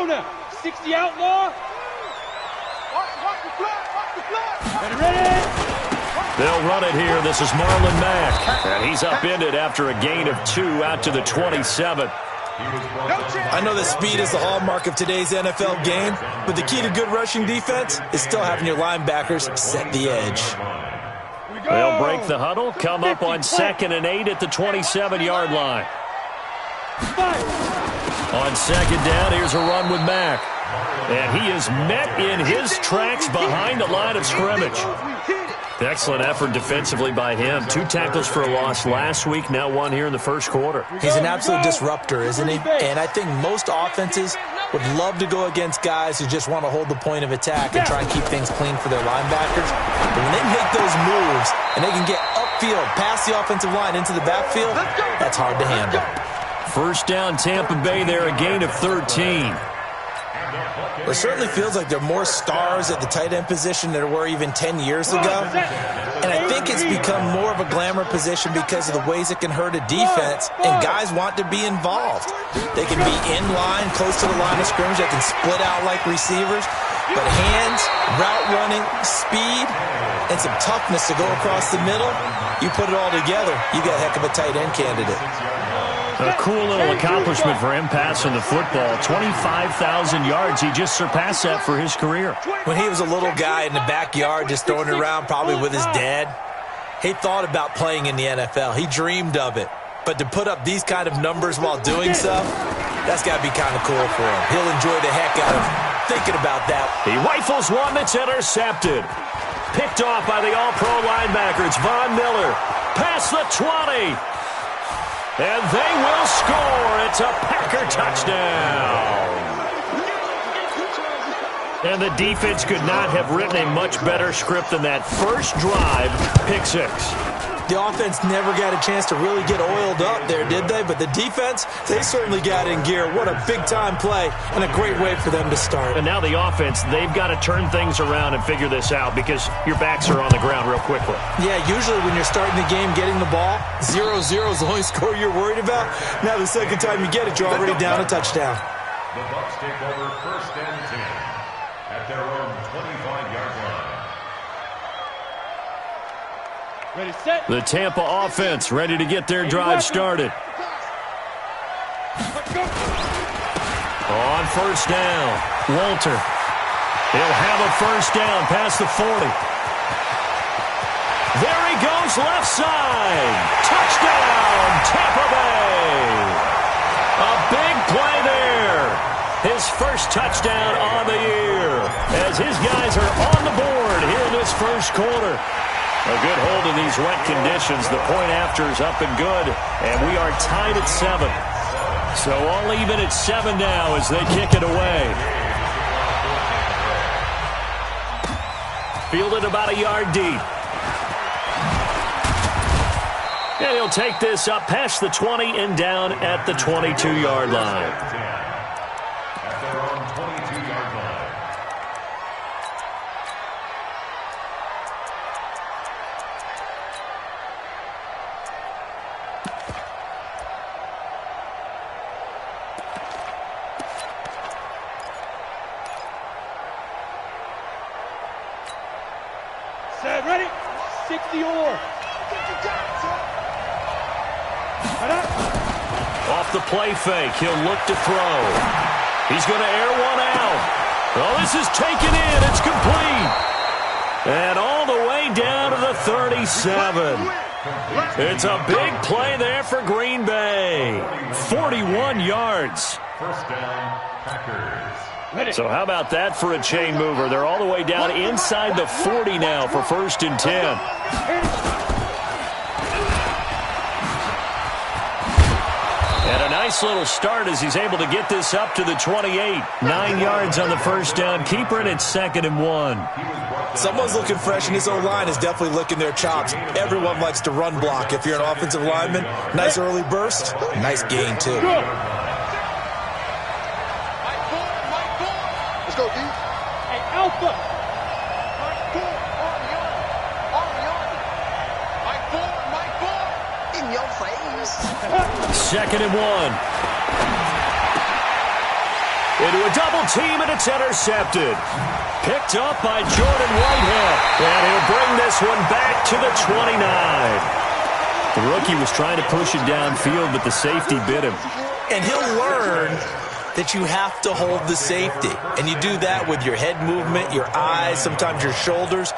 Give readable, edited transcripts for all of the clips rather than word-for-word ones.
Corner. 60 outlaw. Ready. They'll run it here. This is Marlon Mack. And he's upended after a gain of 2 out to the 27. I know that speed is the hallmark of today's NFL game, but the key to good rushing defense is still having your linebackers set the edge. They'll break the huddle, come up on 2nd and 8 at the 27-yard line. On 2nd down, here's a run with Mack. And he is met in his tracks behind the line of scrimmage. Excellent effort defensively by him. 2 tackles for a loss last week, now 1 here in the first quarter. He's an absolute disruptor, isn't he? And I think most offenses would love to go against guys who just want to hold the point of attack and try and keep things clean for their linebackers. But when they make those moves and they can get upfield, past the offensive line into the backfield, that's hard to handle. First down, Tampa Bay there, a gain of 13. It certainly feels like there are more stars at the tight end position than there were even 10 years ago. And I think it's become more of a glamour position because of the ways it can hurt a defense, and guys want to be involved. They can be in line, close to the line of scrimmage. They can split out like receivers. But hands, route running, speed, and some toughness to go across the middle, you put it all together, you got a heck of a tight end candidate. A cool little accomplishment for him passing the football. 25,000 yards. He just surpassed that for his career. When he was a little guy in the backyard just throwing it around probably with his dad, he thought about playing in the NFL. He dreamed of it. But to put up these kind of numbers while doing so, that's got to be kind of cool for him. He'll enjoy the heck out of thinking about that. He rifles one that's intercepted. Picked off by the all-pro linebacker. It's Von Miller. Past the 20. And they will score. It's a Packer touchdown. And the defense could not have written a much better script than that first drive, pick 6. The offense never got a chance to really get oiled up there, did they? But the defense, they certainly got in gear. What a big-time play and a great way for them to start. And now the offense, they've got to turn things around and figure this out because your backs are on the ground real quickly. Yeah, usually when you're starting the game getting the ball, 0-0 is the only score you're worried about. Now the second time you get it, you're already down a touchdown. The Bucs take over 1st and 10 at their own 25-yard line. Ready, set. The Tampa offense ready to get their drive started. On 1st down, Walter. He'll have a 1st down past the 40. There he goes, left side. Touchdown, Tampa Bay. A big play there. His first touchdown on the year as his guys are on the board here in this first quarter. A good hold in these wet conditions. The point after is up and good, and we are tied at 7. So all even at 7 now as they kick it away. Fielded about a yard deep. And he'll take this up past the 20 and down at the 22-yard line. At their own 22-yard line. Set, ready. 60 or. Off the play fake, he'll look to throw. He's going to air one out. Oh, this is taken in. It's complete. And all the way down to the 37. It's a big play there for Green Bay. 41 yards. 1st down, Packers. So how about that for a chain mover? They're all the way down inside the 40 now for 1st and 10. And a nice little start as he's able to get this up to the 28. 9 yards on the 1st down. Keeper it at 2nd and 1. Someone's looking fresh, and this O-line is definitely licking their chops. Everyone likes to run block. If you're an offensive lineman, nice early burst, nice gain, too. Let's go, D. Hey, Alpha. In your face. 2nd and 1. into a double team, and it's intercepted. Picked up by Jordan Whitehead, and he'll bring this one back to the 29. The rookie was trying to push it downfield, but the safety bit him. And he'll learn that you have to hold the safety. And you do that with your head movement, your eyes, sometimes your shoulders.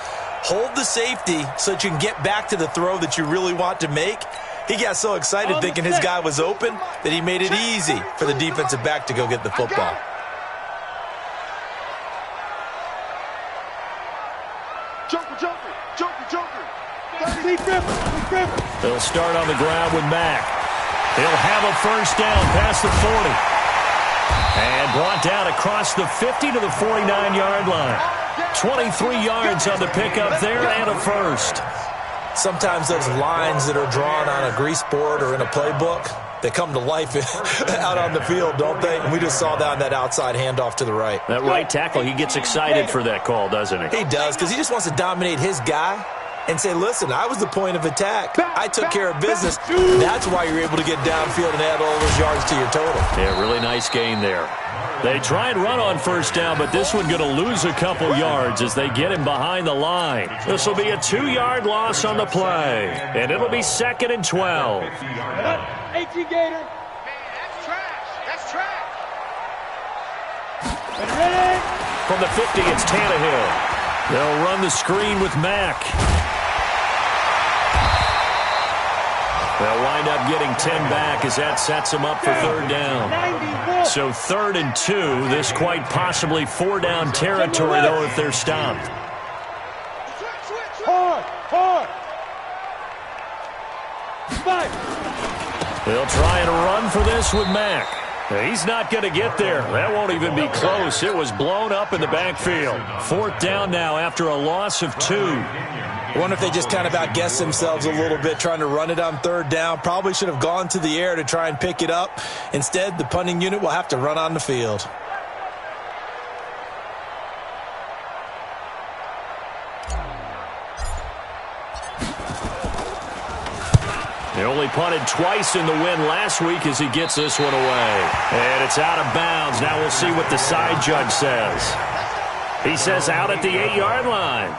Hold the safety so that you can get back to the throw that you really want to make. He got so excited thinking his guy was open that he made it easy for the defensive back to go get the football. They'll start on the ground with Mack. He'll have a first down past the 40. And brought down across the 50 to the 49-yard line. 23 yards on the pickup there and a first. Sometimes those lines that are drawn on a grease board or in a playbook, they come to life out on the field, don't they? And we just saw that on that outside handoff to the right. That right tackle, he gets excited for that call, doesn't he? He does, because he just wants to dominate his guy and say, listen, I was the point of attack. I took care of business. That's why you're able to get downfield and add all those yards to your total. Yeah, really nice gain there. They try and run on first down, but this one going to lose a couple yards as they get him behind the line. This will be a 2-yard loss on the play, and it'll be 2nd and 12. 18 Gator. Man, that's trash. That's trash. Ready? From the 50, it's Tannehill. They'll run the screen with Mack. They'll wind up getting 10 back as that sets them up for third down. So 3rd and 2. This quite possibly 4-down territory, though, if they're stopped. Hard. Five. They'll try and run for this with Mack. He's not going to get there. That won't even be close. It was blown up in the backfield. 4th down now after a loss of 2. I wonder if they just kind of outguessed themselves a little bit trying to run it on 3rd down. Probably should have gone to the air to try and pick it up. Instead, the punting unit will have to run on the field. He only punted twice in the win last week as he gets this one away. And it's out of bounds. Now we'll see what the side judge says. He says out at the 8-yard line.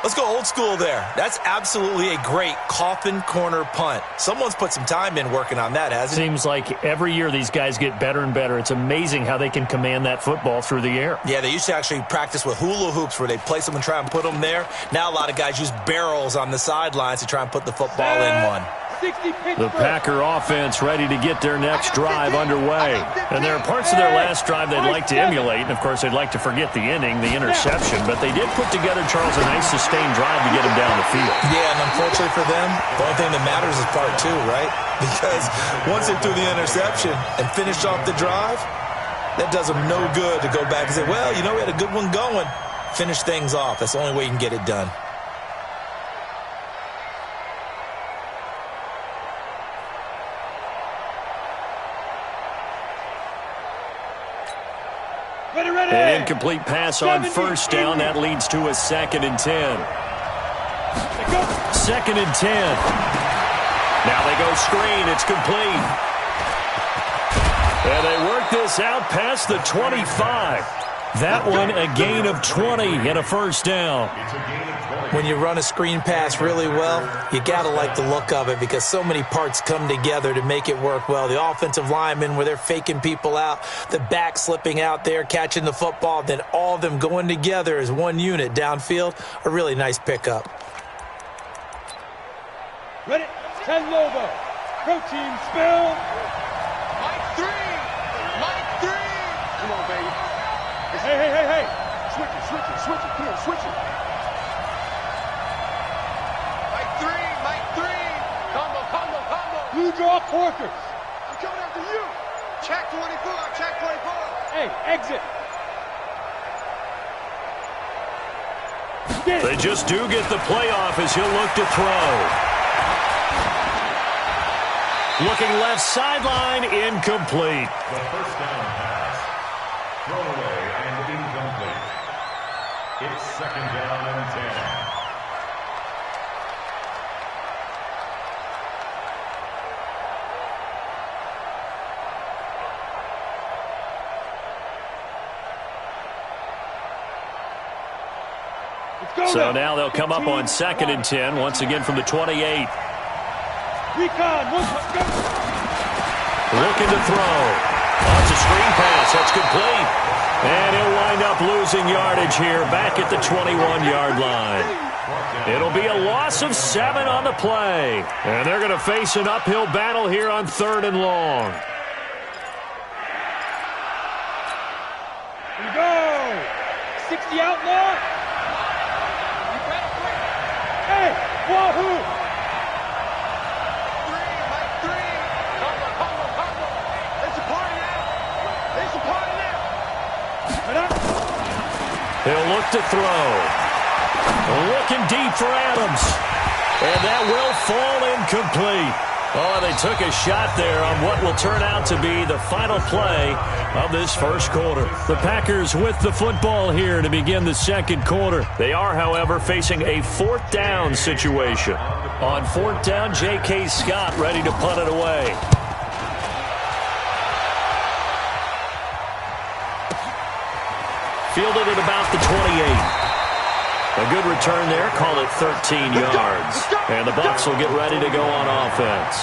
Let's go old school there. That's absolutely a great coffin corner punt. Someone's put some time in working on that, hasn't it? Seems like every year these guys get better and better. It's amazing how they can command that football through the air. Yeah, they used to actually practice with hula hoops where they place them and try and put them there. Now a lot of guys use barrels on the sidelines to try and put the football in one. The Packer offense ready to get their next drive underway. And there are parts of their last drive they'd like to emulate. And, of course, they'd like to forget the inning, the interception. But they did put together, Charles, a nice sustained drive to get him down the field. Yeah, and unfortunately for them, the only thing that matters is part 2, right? Because once they threw the interception and finished off the drive, that does them no good to go back and say, well, you know, we had a good one going. Finish things off. That's the only way you can get it done. An incomplete pass on first down. That leads to a 2nd and 10. 2nd and 10. Now they go screen. It's complete. And they work this out past the 25. That one a gain of 20 and a first down. When you run a screen pass really well, you got to like the look of it because so many parts come together to make it work well. The offensive linemen where they're faking people out, the back slipping out there, catching the football, then all of them going together as one unit downfield, a really nice pickup. Ready? 10 Lobo. Protein spill. Mike 3. Come on, baby. Hey. Switch it. Come on, switch it. Mike 3. Combo. Blue draw quarters. I'm coming after you. Check 24. Hey, exit. They just do get the playoff as he'll look to throw. Looking left sideline, incomplete. The first down pass. Thrown away and incomplete. It's 2nd down and 10. So now they'll come up on 2nd and 10, once again from the 28. Looking to throw. Oh, it's a screen pass. That's complete. And he'll wind up losing yardage here back at the 21-yard line. It'll be a loss of 7 on the play. And they're going to face an uphill battle here on 3rd and long. Here we go. 60 outlaw. Hey, wahoo. Three. Combo. It's a party now. He'll look to throw. Looking deep for Adams. And that will fall incomplete. Oh, they took a shot there on what will turn out to be the final play of this first quarter. The Packers with the football here to begin the second quarter. They are, however, facing a 4th down situation. On 4th down, J.K. Scott ready to punt it away. Fielded at about the 28. A good return there. Call it 13 yards. And the Bucs will get ready to go on offense.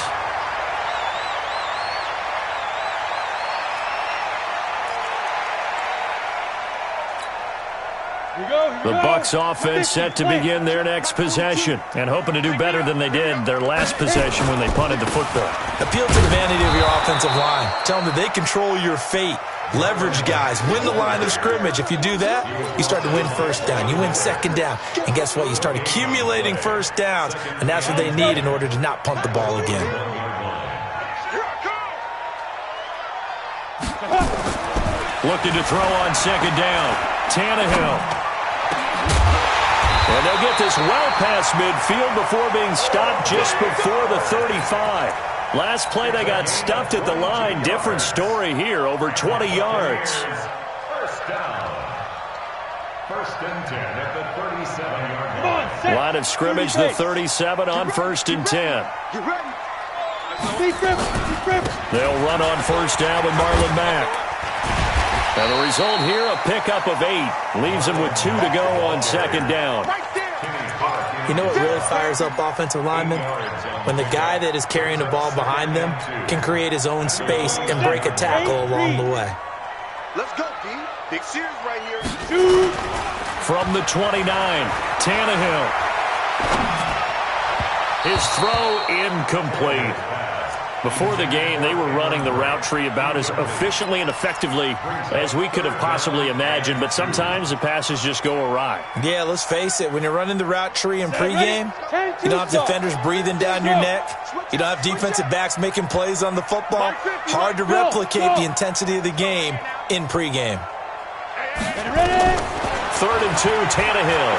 The Bucs offense set to begin their next possession and hoping to do better than they did their last possession when they punted the football. Appeal to the vanity of your offensive line. Tell them that they control your fate. Leverage guys. Win the line of scrimmage. If you do that, you start to win 1st down. You win 2nd down. And guess what? You start accumulating 1st downs. And that's what they need in order to not punt the ball again. Looking to throw on 2nd down. Tannehill. And they'll get this well past midfield before being stopped just before the 35. Last play, they got stuffed at the line. Different story here, over 20 yards. 1st down. 1st and 10 at the 37-yard line. Line of scrimmage, the 37 on 1st and 10. You ready? They'll run on 1st down with Marlon Mack. And the result here, a pickup of 8. Leaves them with 2 to go on 2nd down. You know what really fires up offensive linemen? When the guy that is carrying the ball behind them can create his own space and break a tackle along the way. Let's go, D. Big series right here. From the 29, Tannehill. His throw incomplete. Before the game, they were running the route tree about as efficiently and effectively as we could have possibly imagined, but sometimes the passes just go awry. Yeah, let's face it. When you're running the route tree in pregame, you don't have defenders breathing down your neck. You don't have defensive backs making plays on the football. Hard to replicate the intensity of the game in pregame. 3rd and 2, Tannehill.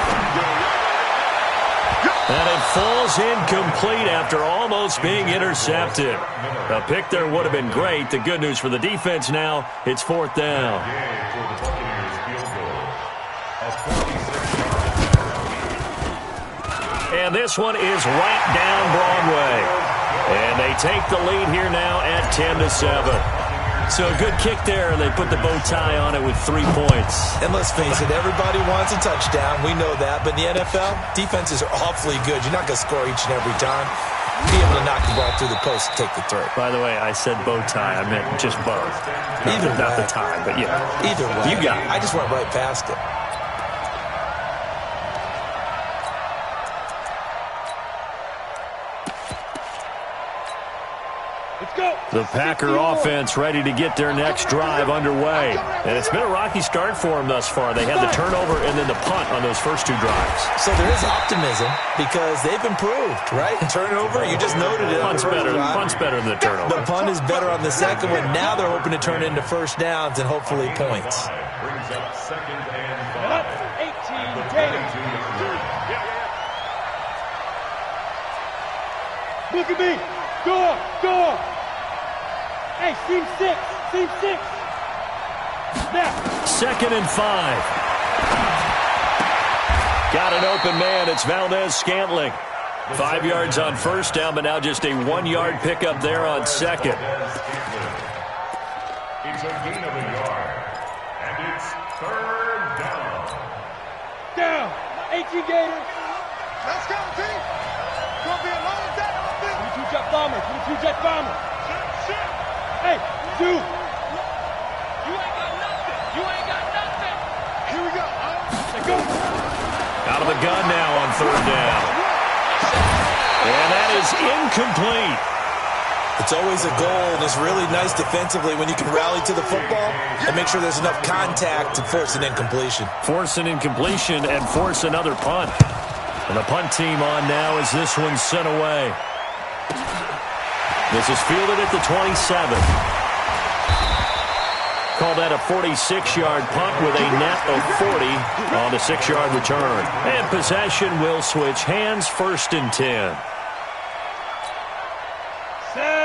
And it falls incomplete after almost being intercepted. A pick there would have been great. The good news for the defense now, it's 4th down. And this one is right down Broadway. And they take the lead here now at 10-7. So a good kick there, and they put the bow tie on it with 3 points. And let's face it, everybody wants a touchdown. We know that. But in the NFL, defenses are awfully good. You're not going to score each and every time. Be able to knock the ball through the post and take the throw. By the way, I said bow tie. I meant just bow. Not the tie, but yeah. Either way. You got it. I just went right past it. The Packer offense ready to get their next drive underway. And it's been a rocky start for them thus far. They had the turnover and then the punt on those first 2 drives. So there is optimism because they've improved, right? Turnover, you just noted it. Punt's better than the turnover. The punt is better on the second one. Now they're hoping to turn into 1st downs and hopefully points. Brings up 2nd and 5. 18 Gators. Look at me. Go. Hey, seam 6. Now. 2nd and 5. Got an open man. It's Valdez-Scantling. 5 yards on 1st down, but now just a 1-yard pickup there on 2nd. It's a gain of a yard, and it's 3rd down. Down. 18 Gators. Let's go, team. It's gonna be a long day on this. 22 Jet Bombers. 22 Jet Bombers. Shit. Hey, dude. You ain't got nothing. You ain't got nothing. Here we go. Let's go. Out of the gun now on third down. And that is incomplete. It's always a goal, and it's really nice defensively when you can rally to the football and make sure there's enough contact to force an incompletion. Force an incompletion and force another punt. And the punt team on now as this one's sent away. This is fielded at the 27. Call that a 46-yard punt with a net of 40 on the 6-yard return. And possession will switch hands, 1st and 10.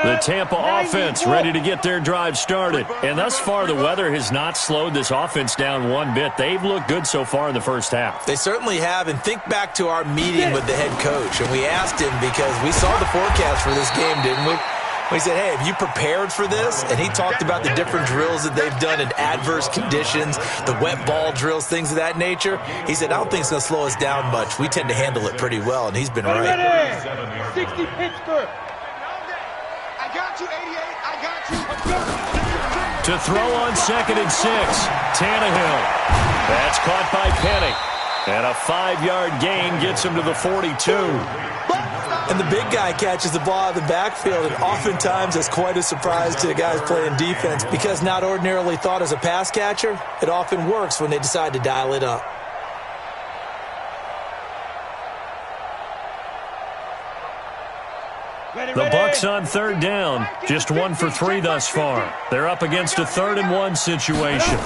The Tampa offense ready to get their drive started. And thus far, the weather has not slowed this offense down one bit. They've looked good so far in the first half. They certainly have. And think back to our meeting with the head coach. And we asked him because we saw the forecast for this game, didn't we? We said, hey, have you prepared for this? And he talked about the different drills that they've done in adverse conditions, the wet ball drills, things of that nature. He said, I don't think it's going to slow us down much. We tend to handle it pretty well, and he's been right. 60 Pittsburgh. I got you, 88. I got you. To throw on 2nd and 6, Tannehill. That's caught by Penny. And a 5-yard gain gets him to the 42. And the big guy catches the ball out of the backfield, and oftentimes it's quite a surprise to the guys playing defense because not ordinarily thought as a pass catcher, it often works when they decide to dial it up. The Bucs on 3rd down, just 1 for 3 thus far. They're up against a 3rd and 1 situation.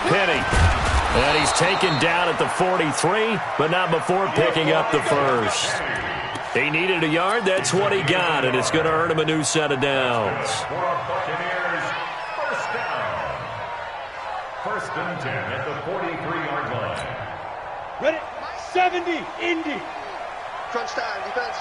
Penny, and he's taken down at the 43, but not before picking up the first. He needed a yard, that's what he got, and it's going to earn him a new set of downs. For Buccaneers, 1st down. 1st and 10 at the 43-yard line. Ready? 70, Indy. Crunch time, defense.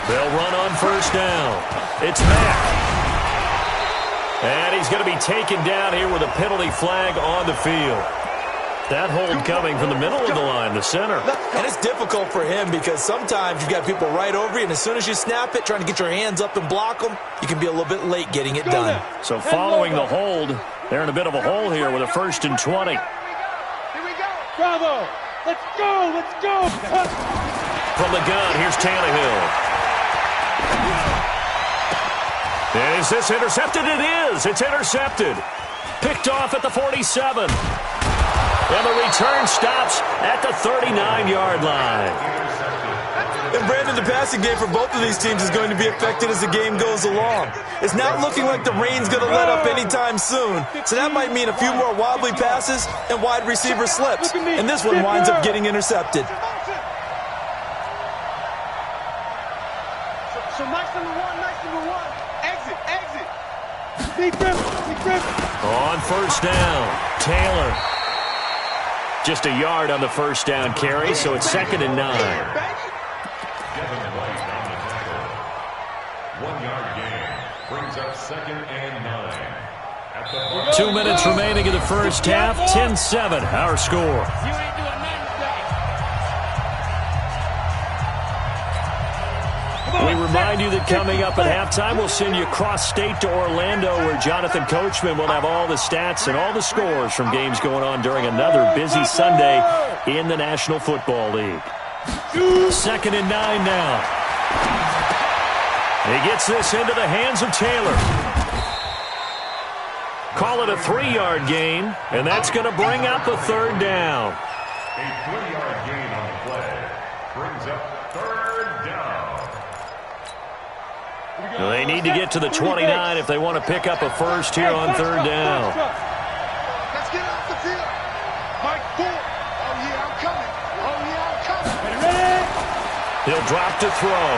They'll run on 1st down. It's Mack. And he's going to be taken down here with a penalty flag on the field. That hold coming from the middle of the line, the center. And it's difficult for him because sometimes you've got people right over you, and as soon as you snap it, trying to get your hands up and block them, you can be a little bit late getting it done. So following the hold, they're in a bit of a hole here with a 1st and 20. Here we go. Bravo. Let's go. Let's go. From the gun, here's Tannehill. And is this intercepted? It is. It's intercepted. Picked off at the 47. And the return stops at the 39-yard line. And Brandon, the passing game for both of these teams is going to be affected as the game goes along. It's not looking like the rain's going to let up anytime soon. So that might mean a few more wobbly passes and wide receiver slips. And this one winds up getting intercepted. So nice number one. Exit. Big Griffin. On 1st down, Taylor. Just a yard on the 1st down carry, so it's 2nd and 9. Devin White on the tackle. 1-yard gain. Brings up 2nd and 9. At the 2 minutes remaining in the first half. 10-7, our score. You ain't doing nothing today. We remind you that coming up at halftime, we'll send you cross-state to Orlando, where Jonathan Coachman will have all the stats and all the scores from games going on during another busy Sunday in the National Football League. 2nd and 9 now. He gets this into the hands of Taylor. Call it a 3-yard gain, and that's going to bring up a 3rd down. A 3-yard gain on the play. Brings up 3rd down. They need to get to the 29 if they want to pick up a first here on 3rd down. Let's get off the field. Mike Ford. Oh, yeah, I'm coming. He'll drop to throw.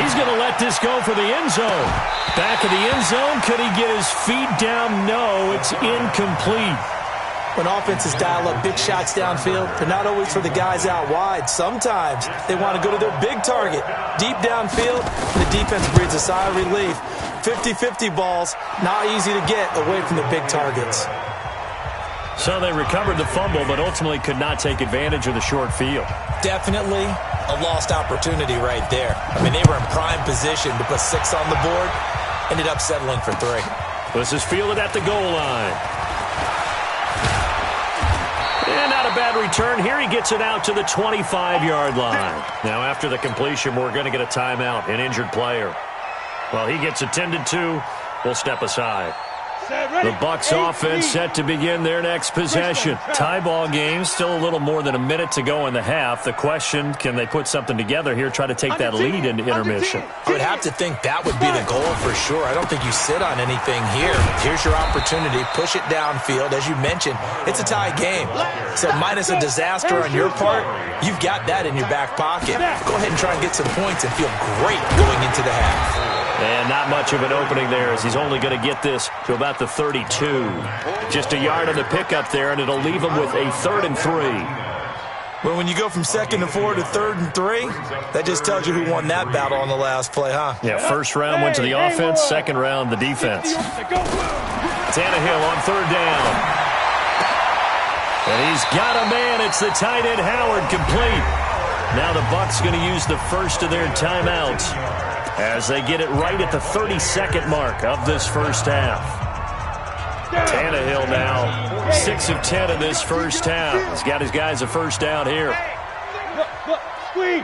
He's going to let this go for the end zone. Back of the end zone. Could he get his feet down? No, it's incomplete. When offenses dial up big shots downfield, they're not always for the guys out wide. Sometimes they want to go to their big target, deep downfield, and the defense breathes a sigh of relief. 50-50 balls, not easy to get away from the big targets. So they recovered the fumble, but ultimately could not take advantage of the short field. Definitely a lost opportunity right there. I mean, they were in prime position to put 6 on the board, ended up settling for 3. This is fielded at the goal line. And not a bad return. Here he gets it out to the 25-yard line. Now, after the completion, we're going to get a timeout, an injured player. Well, he gets attended to. We'll step aside. The Bucs offense set to begin their next possession. Tie ball game, still a little more than a minute to go in the half. The question, can they put something together here, try to take that lead into intermission? I would have to think that would be the goal for sure. I don't think you sit on anything here. Here's your opportunity. Push it downfield. As you mentioned, it's a tie game. So minus a disaster on your part, you've got that in your back pocket. Go ahead and try and get some points and feel great going into the half. And not much of an opening there, as he's only going to get this to about the 32. Just a yard on the pickup there, and it'll leave him with a 3rd and 3. Well, when you go from 2nd and 4 to 3rd and 3, that just tells you who won that battle on the last play, huh? Yeah, first round went to the offense, second round the defense. Tannehill on 3rd down. And he's got a man. It's the tight end Howard, complete. Now the Bucs going to use the first of their timeouts as they get it right at the 32nd mark of this first half. Tannehill now 6 of 10 in this first half. He's got his guys a first down here. Look, squeeze.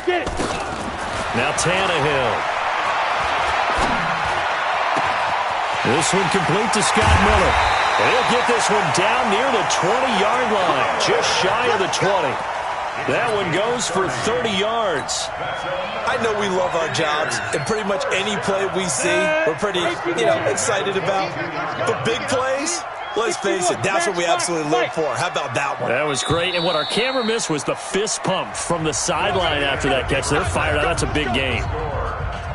Get it. Now Tannehill. This one complete to Scott Miller. And he'll get this one down near the 20-yard line, just shy of the 20. That one goes for 30 yards. I know we love our jobs, and pretty much any play we see, we're pretty, excited about. But big plays, let's face it, that's what we absolutely live for. How about that one? That was great, and what our camera missed was the fist pump from the sideline after that catch. They're fired out. That's a big game.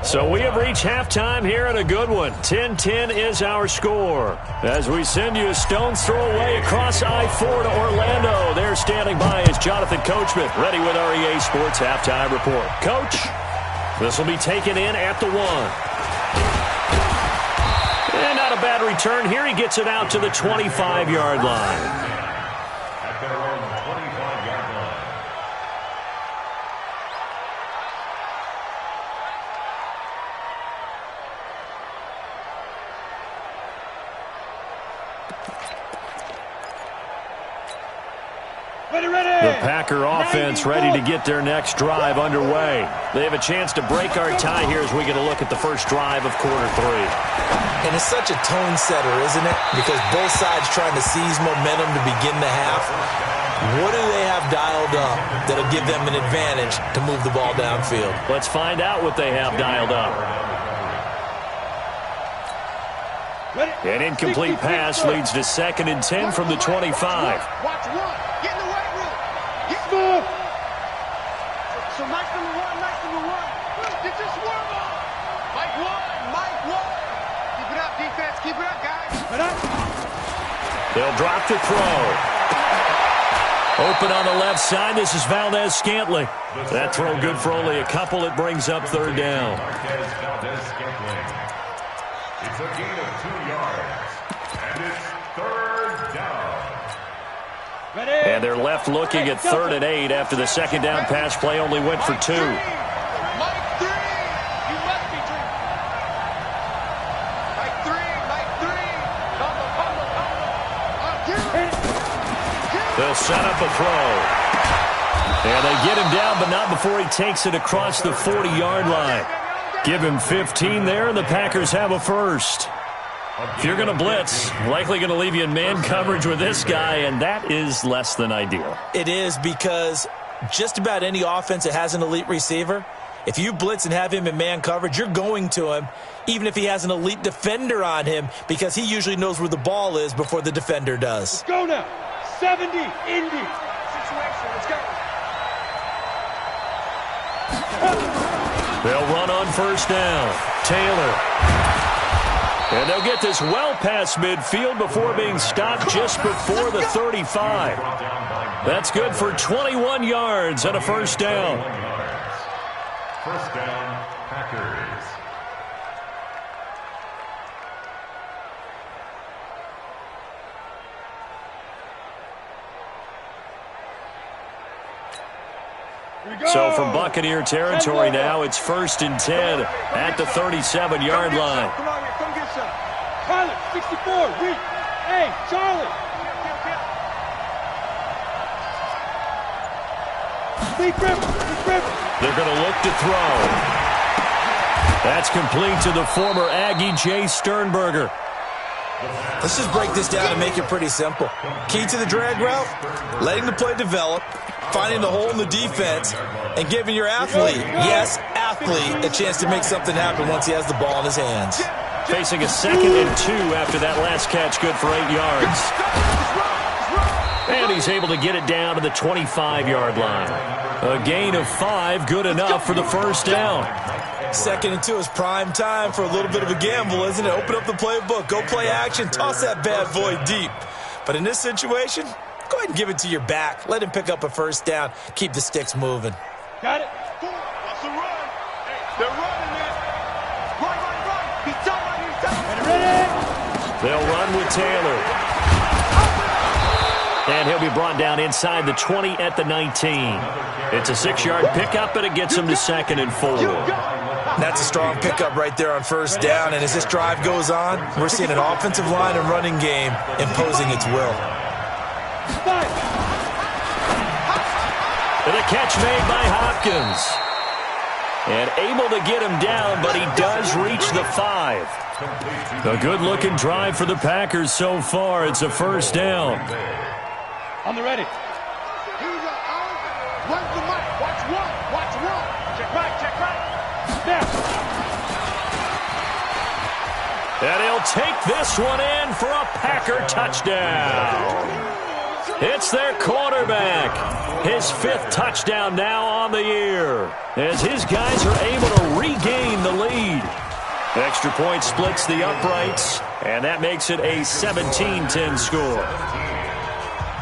So we have reached halftime here in a good one. 10-10 is our score. As we send you a stone's throw away across I-4 to Orlando. There standing by is Jonathan Coachman, ready with our EA Sports Halftime Report. Coach, this will be taken in at the 1. And not a bad return. Here he gets it out to the 25-yard line. At their own 25-yard line. The Packer offense ready to get their next drive underway. They have a chance to break our tie here as we get a look at the first drive of quarter 3. And it's such a tone setter, isn't it? Because both sides trying to seize momentum to begin the half. What do they have dialed up that'll give them an advantage to move the ball downfield? Let's find out what they have dialed up. An incomplete pass leads to 2nd and 10 from the 25. Watch one. Get in the weight room. Get So Mike number one. Get your swerve on. Mike one. Keep it up, defense. Keep it up, guys. They'll drop the throw. Open on the left side. This is Valdez-Scantling. That throw good for only a couple. It brings up 3rd down. It's a gain of 2 yards. And it's 3rd down. And they're left looking at 3rd and 8 after the 2nd down pass play only went for 2. Mike 3. You must be dreaming. Mike 3. They'll set up a throw. And they get him down, but not before he takes it across the 40-yard line. Give him 15 there, and the Packers have a first. If you're going to blitz, likely going to leave you in man coverage with this guy, and that is less than ideal. It is, because just about any offense that has an elite receiver, if you blitz and have him in man coverage, you're going to him, even if he has an elite defender on him, because he usually knows where the ball is before the defender does. Let's go now. 70, Indy. Situation, let's go. They'll run on first down. Taylor. And they'll get this well past midfield before being stopped just before the 35. That's good for 21 yards and a first down. First down, Packers. So from Buccaneer territory now, it's 1st and 10 at the 37-yard line. Come on here, come get some. Charlie, 64, reach. Hey, Charlie. Big grip. They're going to look to throw. That's complete to the former Aggie, Jay Sternberger. Let's just break this down and make it pretty simple. Key to the drag route, letting the play develop, finding the hole in the defense, and giving your athlete, yes, athlete, a chance to make something happen once he has the ball in his hands. Facing a 2nd and 2 after that last catch, good for 8 yards. And he's able to get it down to the 25-yard line. A gain of 5, good enough for the first down. 2nd and 2 is prime time for a little bit of a gamble, isn't it? Open up the playbook, go play action, toss that bad boy deep. But in this situation, go ahead and give it to your back. Let him pick up a first down. Keep the sticks moving. Got it. That's a run. Hey, they're running it. Run. He's done. Ready? They'll run with Taylor. And he'll be brought down inside the 20 at the 19. It's a 6-yard pickup, and it gets him to 2nd and 4. That's a strong pickup right there on first down. And as this drive goes on, we're seeing an offensive line and running game imposing its will. And a catch made by Hopkins. And able to get him down, but he does reach the 5. A good-looking drive for the Packers so far. It's a first down. On the ready. Here we go. Run the mic. Watch one. Check right. Snap. And he'll take this one in for a Packer touchdown. It's their quarterback. His 5th touchdown now on the year, as his guys are able to regain the lead. Extra point splits the uprights, and that makes it a 17-10 score.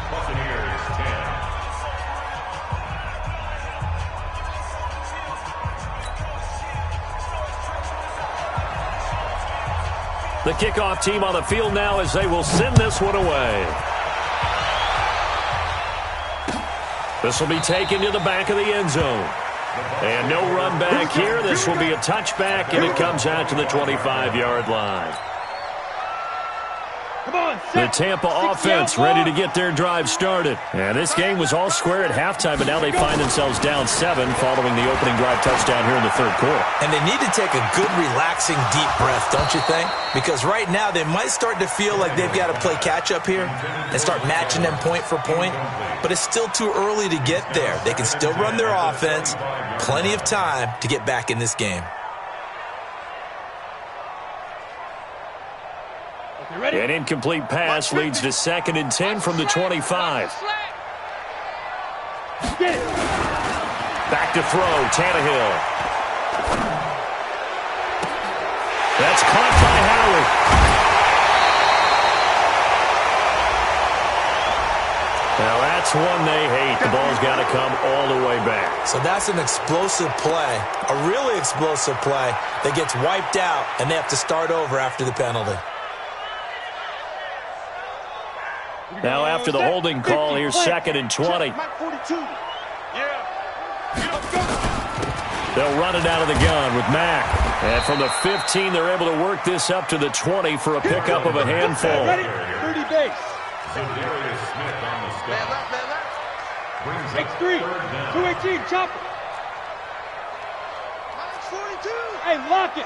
Buccaneers 10. The kickoff team on the field now as they will send this one away. This will be taken to the back of the end zone. And no run back here. This will be a touchback, and it comes out to the 25-yard line. Come on, The Tampa offense ready to get their drive started. And this game was all square at halftime, but now they find themselves down 7 following the opening drive touchdown here in the 3rd quarter. And they need to take a good, relaxing, deep breath, don't you think? Because right now they might start to feel like they've got to play catch-up here and start matching them point for point. But it's still too early to get there. They can still run their offense. Plenty of time to get back in this game. An incomplete pass leads to 2nd and 10 from the 25. Back to throw, Tannehill. That's caught by Howard. Now that's one they hate. The ball's got to come all the way back. So that's an explosive play, a really explosive play that gets wiped out, and they have to start over after the penalty. Now after the holding call, here's 2nd and 20. Mike 42. They'll run it out of the gun with Mack. And from the 15, they're able to work this up to the 20 for a pickup of a handful. Ready? 30 base. Zadarius Smith on the stop. Man left. Brings Takes up 3. 3rd down. 218, chopper. Mike 42. Hey, lock it.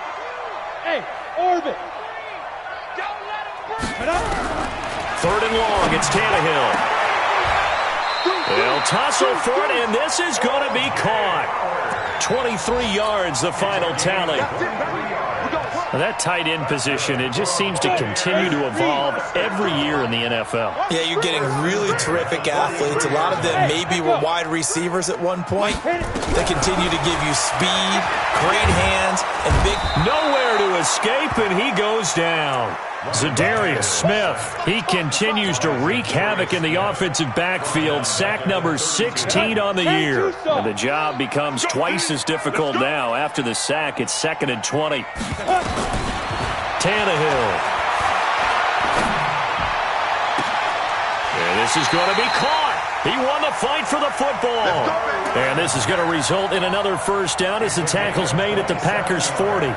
Hey, orbit. Don't let him break. Cut up. 3rd and long, it's Tannehill. They'll tussle for it, and this is going to be caught. 23 yards, the final tally. That tight end position, it just seems to continue to evolve every year in the NFL. Yeah, you're getting really terrific athletes. A lot of them maybe were wide receivers at one point. They continue to give you speed, great hands, and big... Nowhere to escape, and he goes down. Zadarius Smith, he continues to wreak havoc in the offensive backfield. Sack number 16 on the year. And the job becomes twice as difficult now. After the sack, it's 2nd and 20. Tannehill. And this is going to be caught. He won the fight for the football. And this is going to result in another first down as the tackle's made at the Packers' 40.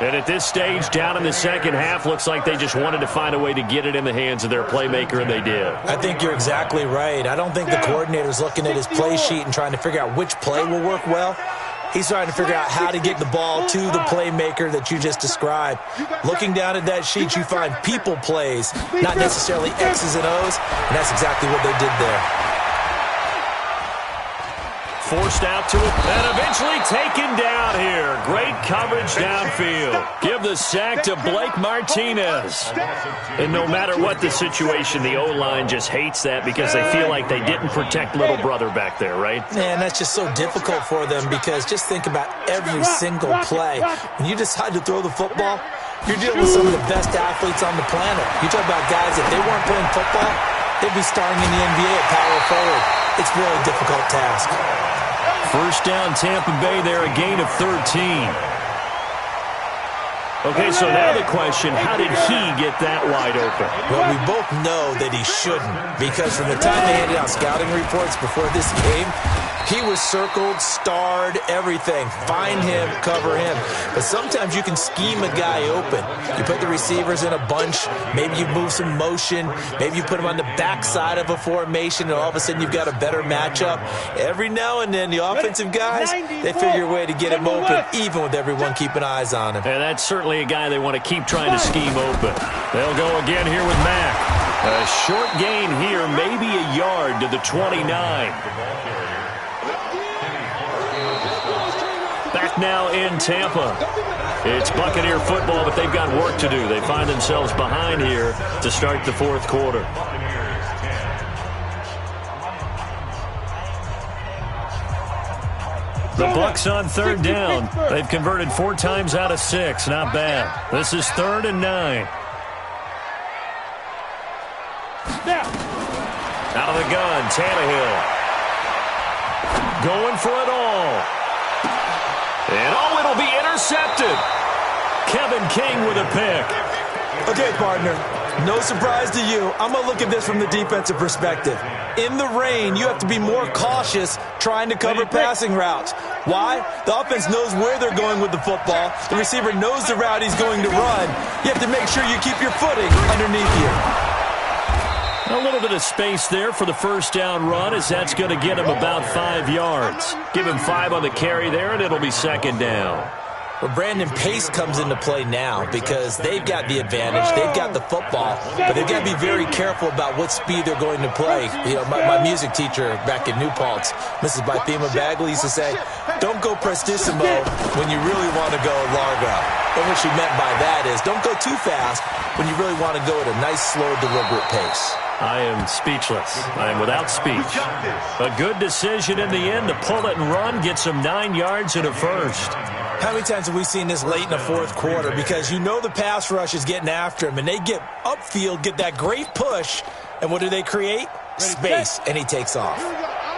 And at this stage, down in the second half, looks like they just wanted to find a way to get it in the hands of their playmaker, and they did. I think you're exactly right. I don't think the coordinator's looking at his play sheet and trying to figure out which play will work well. He's trying to figure out how to get the ball to the playmaker that you just described. Looking down at that sheet, you find people plays, not necessarily X's and O's, and that's exactly what they did there. Forced out to it, and eventually taken down here. Great coverage downfield. Give the sack to Blake Martinez. And no matter what the situation, the O-line just hates that because they feel like they didn't protect little brother back there, right? Man, that's just so difficult for them because just think about every single play. When you decide to throw the football, you're dealing with some of the best athletes on the planet. You talk about guys, if they weren't playing football, they'd be starring in the NBA at power forward. It's a really difficult task. First down, Tampa Bay there, a gain of 13. Okay, so now the question, how did he get that wide open? Well, we both know that he shouldn't, because from the time they handed out scouting reports before this game, he was circled, starred, everything. Find him, cover him. But sometimes you can scheme a guy open. You put the receivers in a bunch. Maybe you move some motion. Maybe you put them on the backside of a formation, and all of a sudden you've got a better matchup. Every now and then, the offensive guys, they figure a way to get him open, even with everyone keeping eyes on him. And that's certainly a guy they want to keep trying to scheme open. They'll go again here with Mack. A short gain here, maybe a yard to the 29. Back now in Tampa. It's Buccaneer football, but they've got work to do. They find themselves behind here to start the fourth quarter. The Bucs on third down. They've converted 4 times out of 6. Not bad. This is 3rd and 9. Out of the gun, Tannehill. Going for it all. And oh, it'll be intercepted. Kevin King with a pick. Okay, partner, no surprise to you. I'm going to look at this from the defensive perspective. In the rain, you have to be more cautious trying to cover passing routes. Why? The offense knows where they're going with the football. The receiver knows the route he's going to run. You have to make sure you keep your footing underneath you. A little bit of space there for the first down run, as that's going to get him about 5 yards. Give him 5 on the carry there, and it'll be 2nd down. Well, Brandon, pace comes into play now because they've got the advantage. They've got the football, but they've got to be very careful about what speed they're going to play. You know, my music teacher back in New Paltz, Mrs. Bythema Bagley, used to say, don't go prestissimo when you really want to go largo. And what she meant by that is don't go too fast when you really want to go at a nice, slow, deliberate pace. I am speechless. I am without speech. A good decision in the end to pull it and run, gets him 9 yards and a first. How many times have we seen this late in the fourth quarter? Because you know the pass rush is getting after him, and they get upfield, get that great push, and what do they create? Space, and he takes off.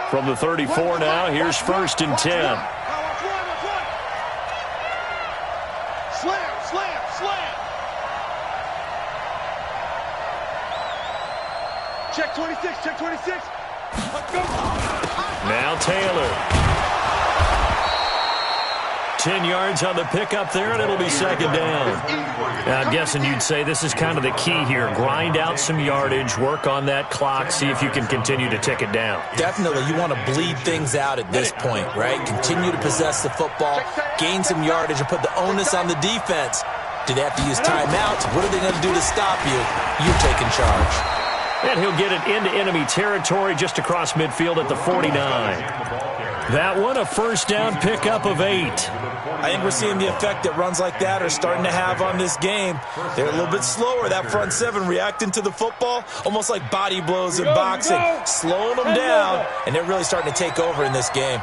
From the 34 now, here's 1st and 10. Slam, slam, slam. Check 26, check 26. Let's go. Now Taylor. 10 yards on the pickup there, and it'll be 2nd down. Now, I'm guessing you'd say this is kind of the key here. Grind out some yardage, work on that clock, see if you can continue to tick it down. Definitely. You want to bleed things out at this point, right? Continue to possess the football, gain some yardage, and put the onus on the defense. Do they have to use timeouts? What are they going to do to stop you? You're taking charge. And he'll get it into enemy territory just across midfield at the 49. That one, a first down pickup of 8. I think we're seeing the effect that runs like that are starting to have on this game. They're a little bit slower, that front seven, reacting to the football, almost like body blows in boxing, slowing them down, and they're really starting to take over in this game.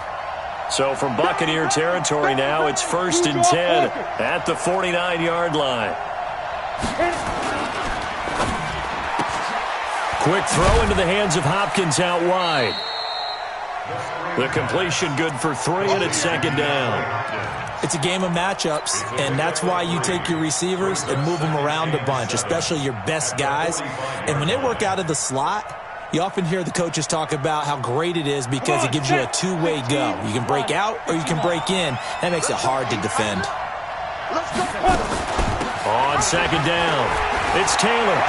So from Buccaneer territory now, it's 1st and 10 at the 49-yard line. Quick throw into the hands of Hopkins out wide. The completion good for 3, and it's 2nd down. It's a game of matchups, and that's why you take your receivers and move them around a bunch, especially your best guys. And when they work out of the slot, you often hear the coaches talk about how great it is because it gives you a two-way go. You can break out or you can break in. That makes it hard to defend. On 2nd down, it's Taylor.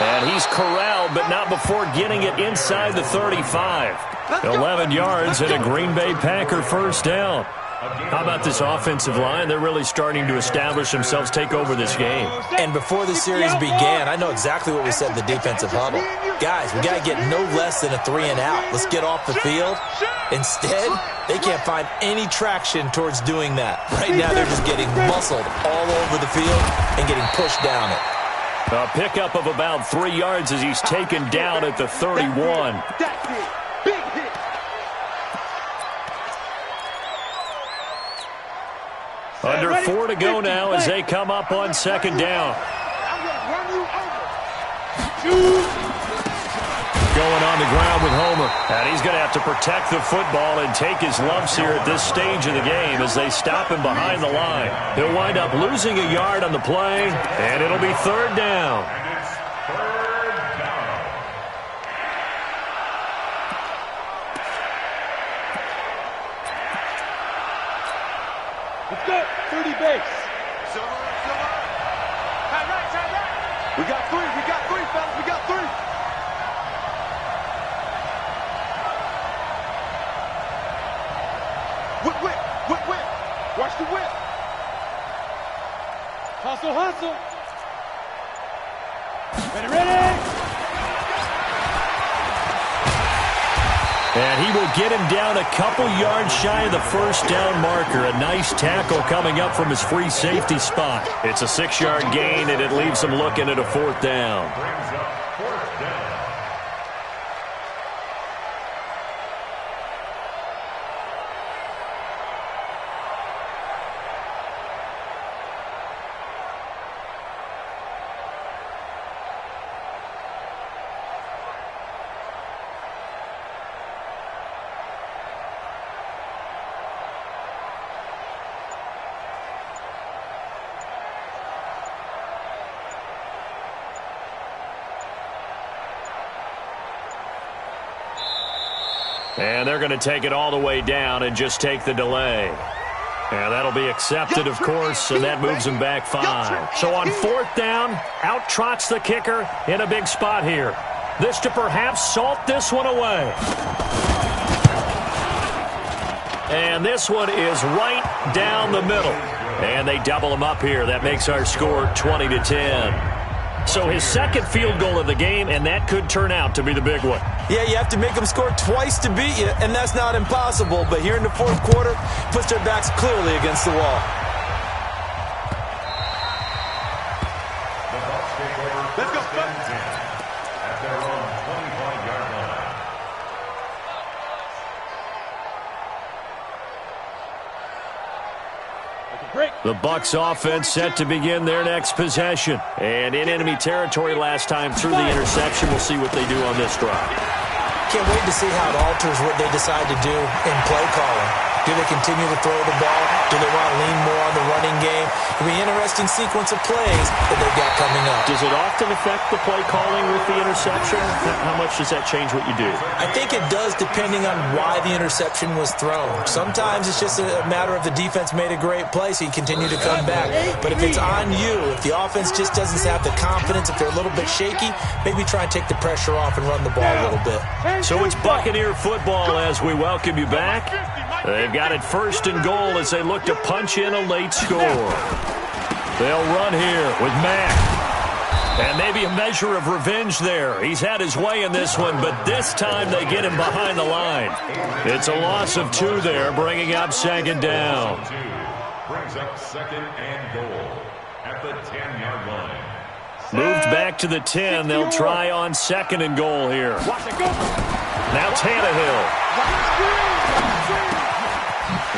And he's corralled, but not before getting it inside the 35. 11 yards and a Green Bay Packer first down. How about this offensive line? They're really starting to establish themselves, take over this game. And before the series began, I know exactly what we said in the defensive huddle. Guys, we got to get no less than a 3-and-out. Let's get off the field. Instead, they can't find any traction towards doing that. Right now, they're just getting muscled all over the field and getting pushed down it. A pickup of about 3 yards as he's taken down at the 31. Under 4 to go now as they come up on 2nd down. Going on the ground with Homer. And he's going to have to protect the football and take his lumps here at this stage of the game as they stop him behind the line. He'll wind up losing a yard on the play, and it'll be 3rd down. Let's go. 30 base. Right. We got 3, fellas. We got 3. Whip. Watch the whip. Hustle. Ready. And he will get him down a couple yards shy of the first down marker. A nice tackle coming up from his free safety spot. It's a 6-yard gain, and it leaves him looking at a 4th down. And they're going to take it all the way down and just take the delay. And that'll be accepted, of course, and that moves him back 5. So on 4th down, out trots the kicker in a big spot here. This to perhaps salt this one away. And this one is right down the middle. And they double him up here. That makes our score 20-10. So his 2nd field goal of the game, and that could turn out to be the big one. Yeah, you have to make them score twice to beat you, and that's not impossible. But here in the 4th quarter, puts their backs clearly against the wall. Let's go. At their own 25-yard line. The Bucs offense set to begin their next possession. And in enemy territory last time through the interception. We'll see what they do on this drive. Can't wait to see how it alters what they decide to do in play calling. Do they continue to throw the ball? Do they want to lean more on the running game? It'll be an interesting sequence of plays that they've got coming up. Does it often affect the play calling with the interception? How much does that change what you do? I think it does depending on why the interception was thrown. Sometimes it's just a matter of the defense made a great play, so you continue to come back. But if it's on you, if the offense just doesn't have the confidence, if they're a little bit shaky, maybe try and take the pressure off and run the ball a little bit. So it's Buccaneer football as we welcome you back. They've got it 1st and goal as they look to punch in a late score. They'll run here with Mack. And maybe a measure of revenge there. He's had his way in this one, but this time they get him behind the line. It's a loss of 2 there, bringing up second down. Brings up second and goal at the 10-yard line. Moved back to the 10. They'll try on second and goal here. Now Tannehill.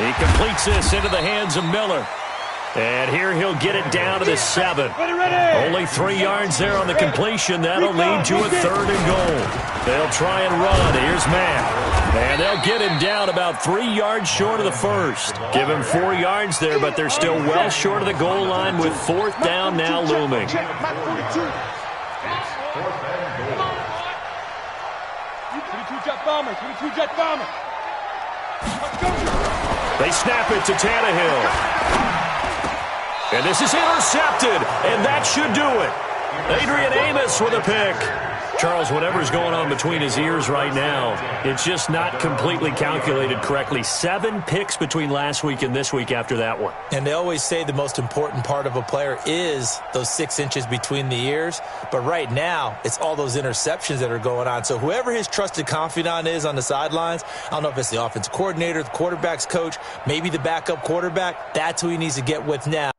He completes this into the hands of Miller. And here he'll get it down to the 7. Only 3 yards there on the completion. That'll lead to a 3rd and goal. They'll try and run. Here's Matt. And they'll get him down about 3 yards short of the first. Give him 4 yards there, but they're still well short of the goal line with 4th down now looming. 22 jet bomber, 22 jet bomber. They snap it to Tannehill. And this is intercepted, and that should do it. Adrian Amos with a pick. Charles, whatever's going on between his ears right now, it's just not completely calculated correctly. 7 picks between last week and this week after that one. And they always say the most important part of a player is those 6 inches between the ears. But right now, it's all those interceptions that are going on. So whoever his trusted confidant is on the sidelines, I don't know if it's the offensive coordinator, the quarterback's coach, maybe the backup quarterback, that's who he needs to get with now.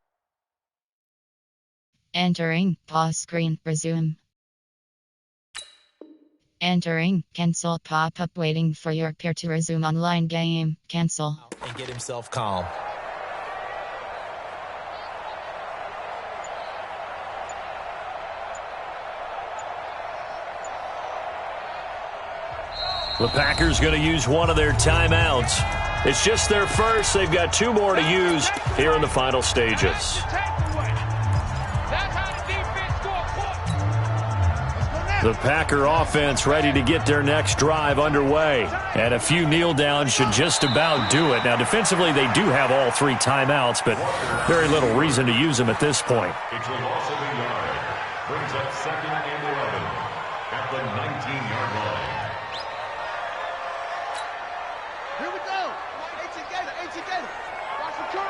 Entering, pause screen, resume. Entering, cancel pop-up waiting for your peer to resume online game, cancel. And get himself calm. The Packers going to use one of their timeouts. It's just their first. They've got 2 more to use here in the final stages. The Packer offense ready to get their next drive underway. And a few kneel downs should just about do it. Now, defensively, they do have all 3 timeouts, but very little reason to use them at this point. It's a loss of a yard. Brings up second and 11 at the 19-yard line. Here we go. 18 Gator. Watch the curl.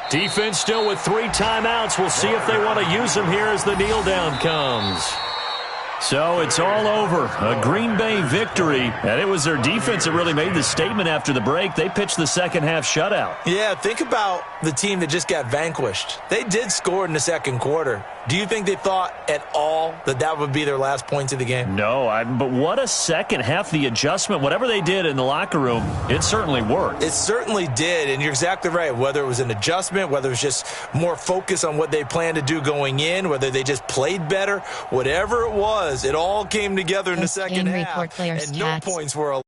Defense still with 3 timeouts. We'll see if they want to use them here as the kneel down comes. So it's all over. A Green Bay victory. And it was their defense that really made the statement after the break. They pitched the second half shutout. Yeah, think about the team that just got vanquished. They did score in the second quarter. Do you think they thought at all that that would be their last points of the game? No, but what a second half. The adjustment, whatever they did in the locker room, it certainly worked. It certainly did, and you're exactly right. Whether it was an adjustment, whether it was just more focus on what they planned to do going in, whether they just played better, whatever it was, it all came together in the second half, and no points were allowed.